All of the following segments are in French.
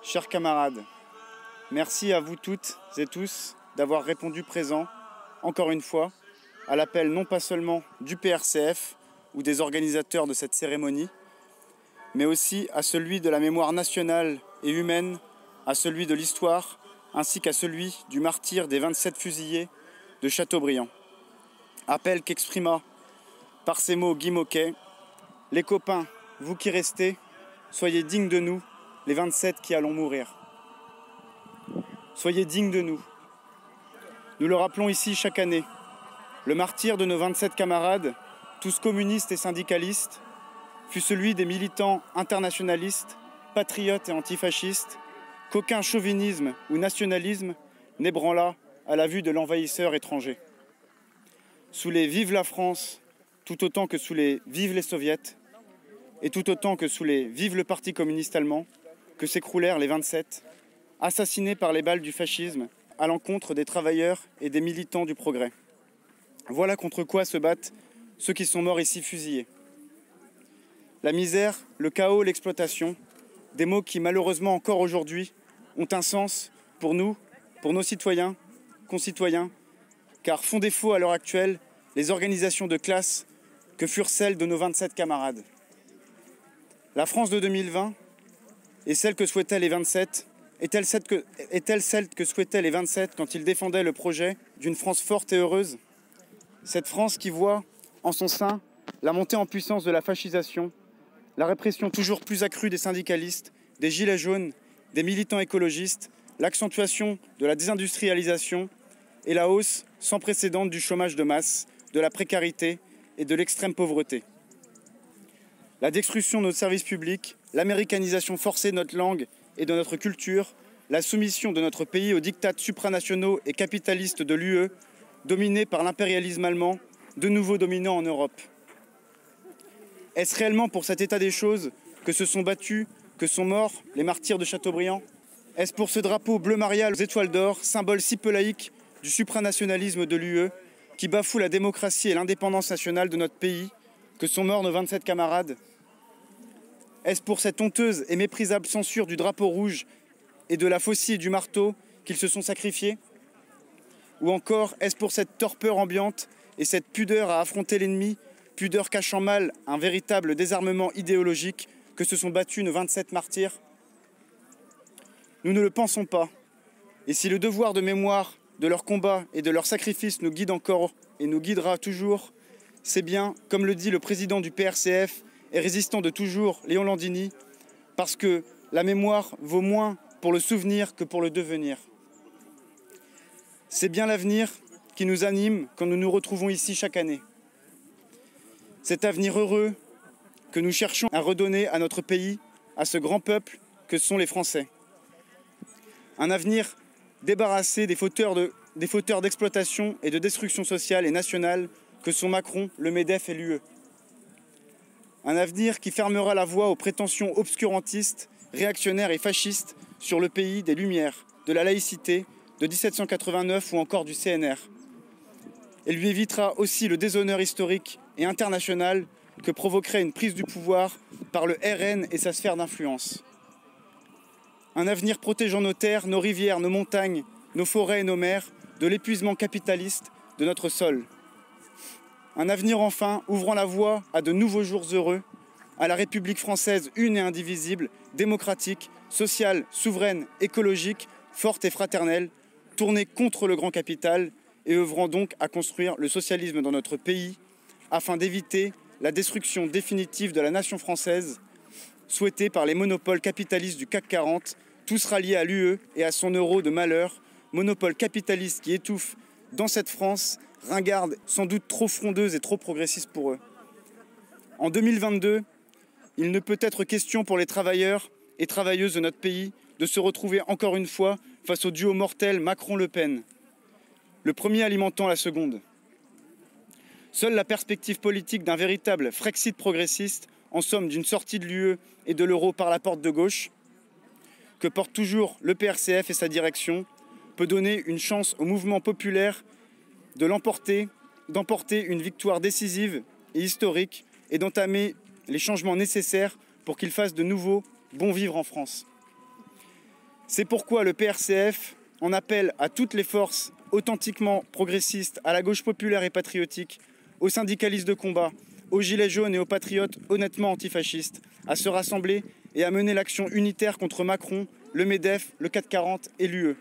Chers camarades, merci à vous toutes et tous d'avoir répondu présent, encore une fois, à l'appel non pas seulement du PRCF ou des organisateurs de cette cérémonie, mais aussi à celui de la mémoire nationale et humaine, à celui de l'histoire, ainsi qu'à celui du martyre des 27 fusillés de Châteaubriand. Appel qu'exprima par ces mots Guy Môquet: « Les copains, vous qui restez, soyez dignes de nous, les 27 qui allons mourir. » Soyez dignes de nous. Nous le rappelons ici chaque année. Le martyre de nos 27 camarades, tous communistes et syndicalistes, fut celui des militants internationalistes, patriotes et antifascistes, qu'aucun chauvinisme ou nationalisme n'ébranla à la vue de l'envahisseur étranger. Sous les « Vive la France », tout autant que sous les « Vive les soviets », et tout autant que sous les « Vive le Parti communiste allemand », que s'écroulèrent les 27, assassinés par les balles du fascisme à l'encontre des travailleurs et des militants du progrès. Voilà contre quoi se battent ceux qui sont morts ici fusillés. La misère, le chaos, l'exploitation, des mots qui malheureusement encore aujourd'hui ont un sens pour nous, pour nos citoyens, concitoyens, car font défaut à l'heure actuelle les organisations de classe que furent celles de nos 27 camarades. La France de 2020 est celle que souhaitaient les 27, est-elle celle que souhaitaient les 27 quand ils défendaient le projet d'une France forte et heureuse? Cette France qui voit en son sein la montée en puissance de la fascisation, la répression toujours plus accrue des syndicalistes, des gilets jaunes, des militants écologistes, l'accentuation de la désindustrialisation et la hausse sans précédent du chômage de masse, de la précarité et de l'extrême pauvreté. La destruction de nos services publics, l'américanisation forcée de notre langue et de notre culture, la soumission de notre pays aux diktats supranationaux et capitalistes de l'UE, dominés par l'impérialisme allemand, de nouveau dominant en Europe. Est-ce réellement pour cet état des choses que se sont battus, que sont morts les martyrs de Châteaubriand? Est-ce pour ce drapeau bleu marial aux étoiles d'or, symbole si peu laïque du supranationalisme de l'UE, qui bafoue la démocratie et l'indépendance nationale de notre pays, que sont morts nos 27 camarades? Est-ce pour cette honteuse et méprisable censure du drapeau rouge et de la faucille et du marteau qu'ils se sont sacrifiés? Ou encore, est-ce pour cette torpeur ambiante et cette pudeur à affronter l'ennemi, pudeur cachant mal un véritable désarmement idéologique, que se sont battus nos 27 martyrs? Nous ne le pensons pas. Et si le devoir de mémoire de leur combat et de leur sacrifice nous guide encore et nous guidera toujours, c'est bien, comme le dit le président du PRCF et résistant de toujours, Léon Landini, parce que la mémoire vaut moins pour le souvenir que pour le devenir. C'est bien l'avenir qui nous anime quand nous nous retrouvons ici chaque année. Cet avenir heureux que nous cherchons à redonner à notre pays, à ce grand peuple que sont les Français. Un avenir débarrassé des fauteurs d'exploitation et de destruction sociale et nationale que sont Macron, le MEDEF et l'UE. Un avenir qui fermera la voie aux prétentions obscurantistes, réactionnaires et fascistes sur le pays des Lumières, de la laïcité, de 1789 ou encore du CNR. Et lui évitera aussi le déshonneur historique et international que provoquerait une prise du pouvoir par le RN et sa sphère d'influence. Un avenir protégeant nos terres, nos rivières, nos montagnes, nos forêts et nos mers de l'épuisement capitaliste de notre sol. Un avenir enfin ouvrant la voie à de nouveaux jours heureux, à la République française une et indivisible, démocratique, sociale, souveraine, écologique, forte et fraternelle, tournée contre le grand capital et œuvrant donc à construire le socialisme dans notre pays afin d'éviter la destruction définitive de la nation française souhaitée par les monopoles capitalistes du CAC 40, tous ralliés à l'UE et à son euro de malheur, monopole capitaliste qui étouffe dans cette France ringarde, sans doute trop frondeuse et trop progressiste pour eux. En 2022, il ne peut être question pour les travailleurs et travailleuses de notre pays de se retrouver encore une fois face au duo mortel Macron-Le Pen, le premier alimentant la seconde. Seule la perspective politique d'un véritable Frexit progressiste, en somme d'une sortie de l'UE et de l'euro par la porte de gauche, que porte toujours le PRCF et sa direction, peut donner une chance au mouvement populaire d'emporter une victoire décisive et historique et d'entamer les changements nécessaires pour qu'il fasse de nouveau bon vivre en France. C'est pourquoi le PRCF en appelle à toutes les forces authentiquement progressistes, à la gauche populaire et patriotique, aux syndicalistes de combat, aux gilets jaunes et aux patriotes honnêtement antifascistes, à se rassembler et à mener l'action unitaire contre Macron, le MEDEF, le 440 et l'UE.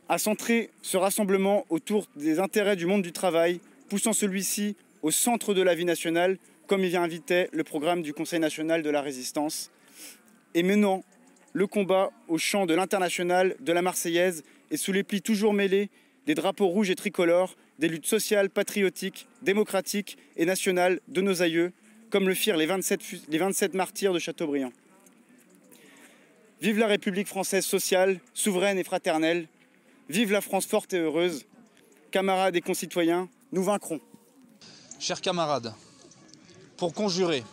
À centrer ce rassemblement autour des intérêts du monde du travail, poussant celui-ci au centre de la vie nationale, comme y invitait le programme du Conseil national de la résistance, et menant le combat au champ de l'international, de la Marseillaise, et sous les plis toujours mêlés des drapeaux rouges et tricolores, des luttes sociales, patriotiques, démocratiques et nationales de nos aïeux, comme le firent les 27 martyrs de Chateaubriand. Vive la République française sociale, souveraine et fraternelle. Vive la France forte et heureuse. Camarades et concitoyens, nous vaincrons. Chers camarades, pour conjurer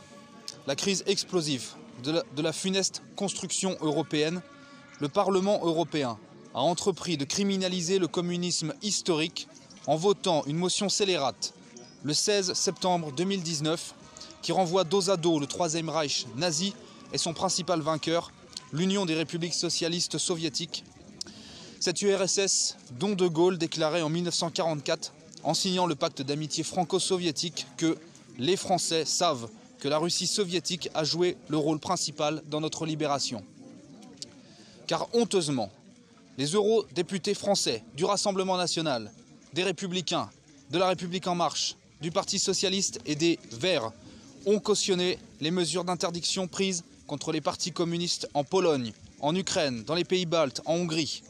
la crise explosive de la funeste construction européenne, le Parlement européen a entrepris de criminaliser le communisme historique en votant une motion scélérate le 16 septembre 2019 qui renvoie dos à dos le Troisième Reich nazi et son principal vainqueur, l'Union des républiques socialistes soviétiques. Cette URSS dont De Gaulle déclarait en 1944, en signant le pacte d'amitié franco-soviétique, que les Français savent que la Russie soviétique a joué le rôle principal dans notre libération. Car honteusement, les eurodéputés français du Rassemblement national, des Républicains, de la République en marche, du Parti socialiste et des Verts ont cautionné les mesures d'interdiction prises contre les partis communistes en Pologne, en Ukraine, dans les pays baltes, en Hongrie.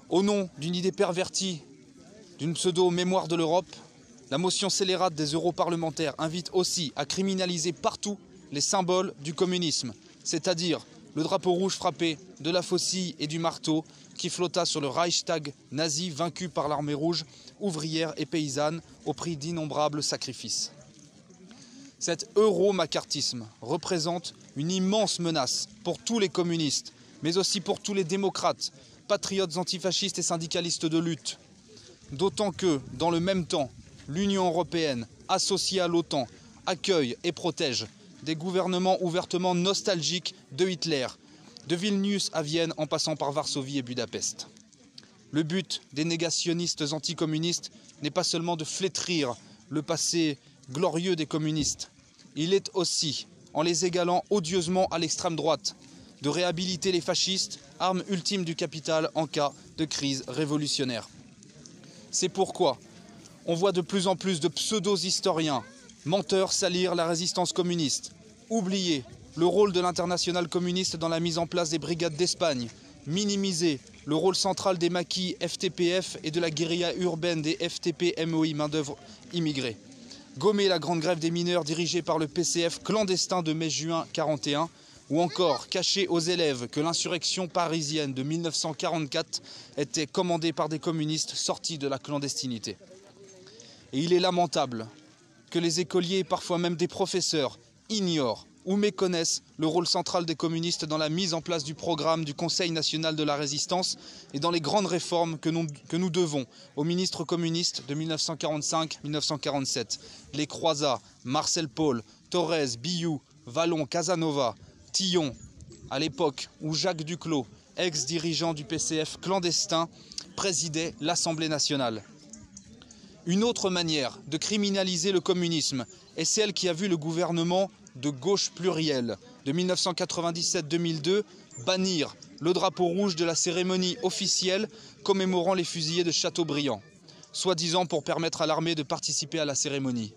Au nom d'une idée pervertie, d'une pseudo-mémoire de l'Europe, la motion scélérate des europarlementaires invite aussi à criminaliser partout les symboles du communisme, c'est-à-dire le drapeau rouge frappé de la faucille et du marteau qui flotta sur le Reichstag nazi vaincu par l'armée rouge, ouvrière et paysanne au prix d'innombrables sacrifices. Cet euro-macartisme représente une immense menace pour tous les communistes, mais aussi pour tous les démocrates, patriotes antifascistes et syndicalistes de lutte. D'autant que, dans le même temps, l'Union européenne, associée à l'OTAN, accueille et protège des gouvernements ouvertement nostalgiques de Hitler, de Vilnius à Vienne en passant par Varsovie et Budapest. Le but des négationnistes anticommunistes n'est pas seulement de flétrir le passé glorieux des communistes, il est aussi, en les égalant odieusement à l'extrême droite, de réhabiliter les fascistes, arme ultime du capital en cas de crise révolutionnaire. C'est pourquoi on voit de plus en plus de pseudo-historiens, menteurs salir la résistance communiste, oublier le rôle de l'internationale communiste dans la mise en place des brigades d'Espagne, minimiser le rôle central des maquis FTPF et de la guérilla urbaine des FTP-MOI, main-d'œuvre immigrée, gommer la grande grève des mineurs dirigée par le PCF clandestin de mai-juin 1941, ou encore cacher aux élèves que l'insurrection parisienne de 1944 était commandée par des communistes sortis de la clandestinité. Et il est lamentable que les écoliers, parfois même des professeurs, ignorent ou méconnaissent le rôle central des communistes dans la mise en place du programme du Conseil national de la résistance et dans les grandes réformes que nous devons aux ministres communistes de 1945-1947. Les Croizat, Marcel Paul, Thorez, Billou, Vallon, Casanova, Tillon, à l'époque où Jacques Duclos, ex-dirigeant du PCF clandestin, présidait l'Assemblée nationale. Une autre manière de criminaliser le communisme est celle qui a vu le gouvernement de gauche pluriel de 1997-2002 bannir le drapeau rouge de la cérémonie officielle commémorant les fusillés de Chateaubriand, soi-disant pour permettre à l'armée de participer à la cérémonie.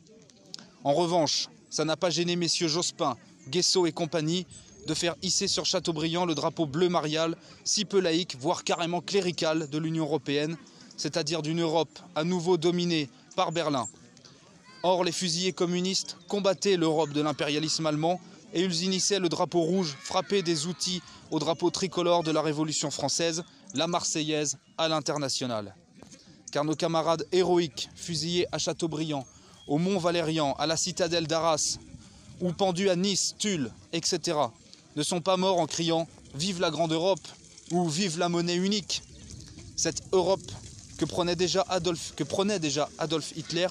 En revanche, ça n'a pas gêné messieurs Jospin, Guesso et compagnie de faire hisser sur Chateaubriand le drapeau bleu marial, si peu laïque, voire carrément clérical de l'Union européenne, c'est-à-dire d'une Europe à nouveau dominée par Berlin. Or, les fusillés communistes combattaient l'Europe de l'impérialisme allemand et ils unissaient le drapeau rouge frappé des outils au drapeau tricolore de la Révolution française, la Marseillaise à l'international. Car nos camarades héroïques, fusillés à Chateaubriand, au Mont-Valérien, à la citadelle d'Arras, ou pendus à Nice, Tulle, etc., ne sont pas morts en criant « Vive la grande Europe » ou « Vive la monnaie unique ». Cette Europe que prenait déjà Adolf Hitler,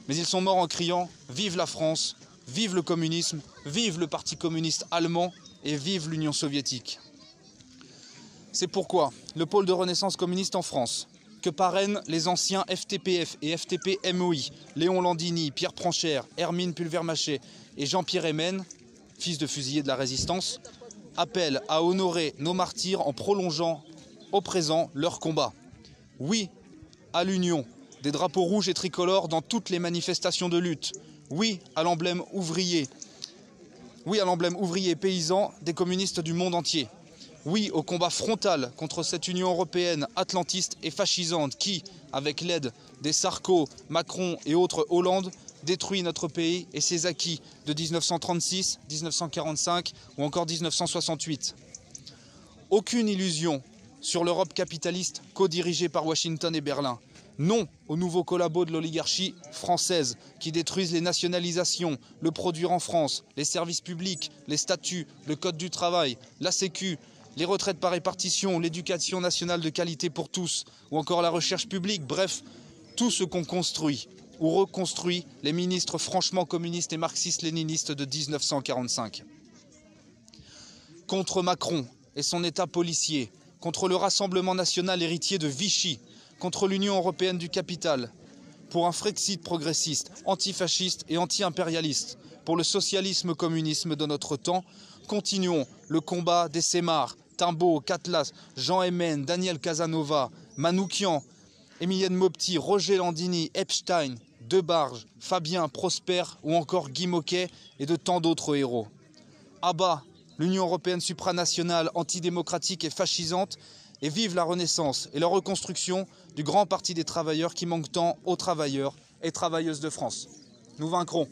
mais ils sont morts en criant « Vive la France, vive le communisme, vive le Parti communiste allemand et vive l'Union soviétique ». C'est pourquoi le pôle de renaissance communiste en France, que parrainent les anciens FTPF et FTP-MOI, Léon Landini, Pierre Pranchère, Hermine Pulvermaché et Jean-Pierre Hémen, fils de fusillés de la Résistance, appelle à honorer nos martyrs en prolongeant au présent leur combat. Oui à l'union des drapeaux rouges et tricolores dans toutes les manifestations de lutte. Oui à l'emblème ouvrier. Oui à l'emblème ouvrier et paysan des communistes du monde entier. Oui au combat frontal contre cette Union européenne atlantiste et fascisante qui, avec l'aide des Sarko, Macron et autres Hollande, détruit notre pays et ses acquis de 1936, 1945 ou encore 1968. Aucune illusion sur l'Europe capitaliste co-dirigée par Washington et Berlin. Non aux nouveaux collabos de l'oligarchie française qui détruisent les nationalisations, le produire en France, les services publics, les statuts, le code du travail, la sécu, les retraites par répartition, l'éducation nationale de qualité pour tous, ou encore la recherche publique, bref, tout ce qu'ont construit ou reconstruit les ministres franchement communistes et marxistes-léninistes de 1945. Contre Macron et son État policier, contre le Rassemblement national héritier de Vichy, contre l'Union européenne du capital, pour un Frexit progressiste, antifasciste et anti-impérialiste, pour le socialisme-communisme de notre temps, continuons le combat des Semar, Timbaud, Catlas, Jean Hémen, Daniel Casanova, Manoukian, Émilienne Mopti, Roger Landini, Epstein, Debarge, Fabien, Prosper ou encore Guy Moquet et de tant d'autres héros. À bas l'Union européenne supranationale, antidémocratique et fascisante, et vive la renaissance et la reconstruction du grand parti des travailleurs qui manque tant aux travailleurs et travailleuses de France. Nous vaincrons.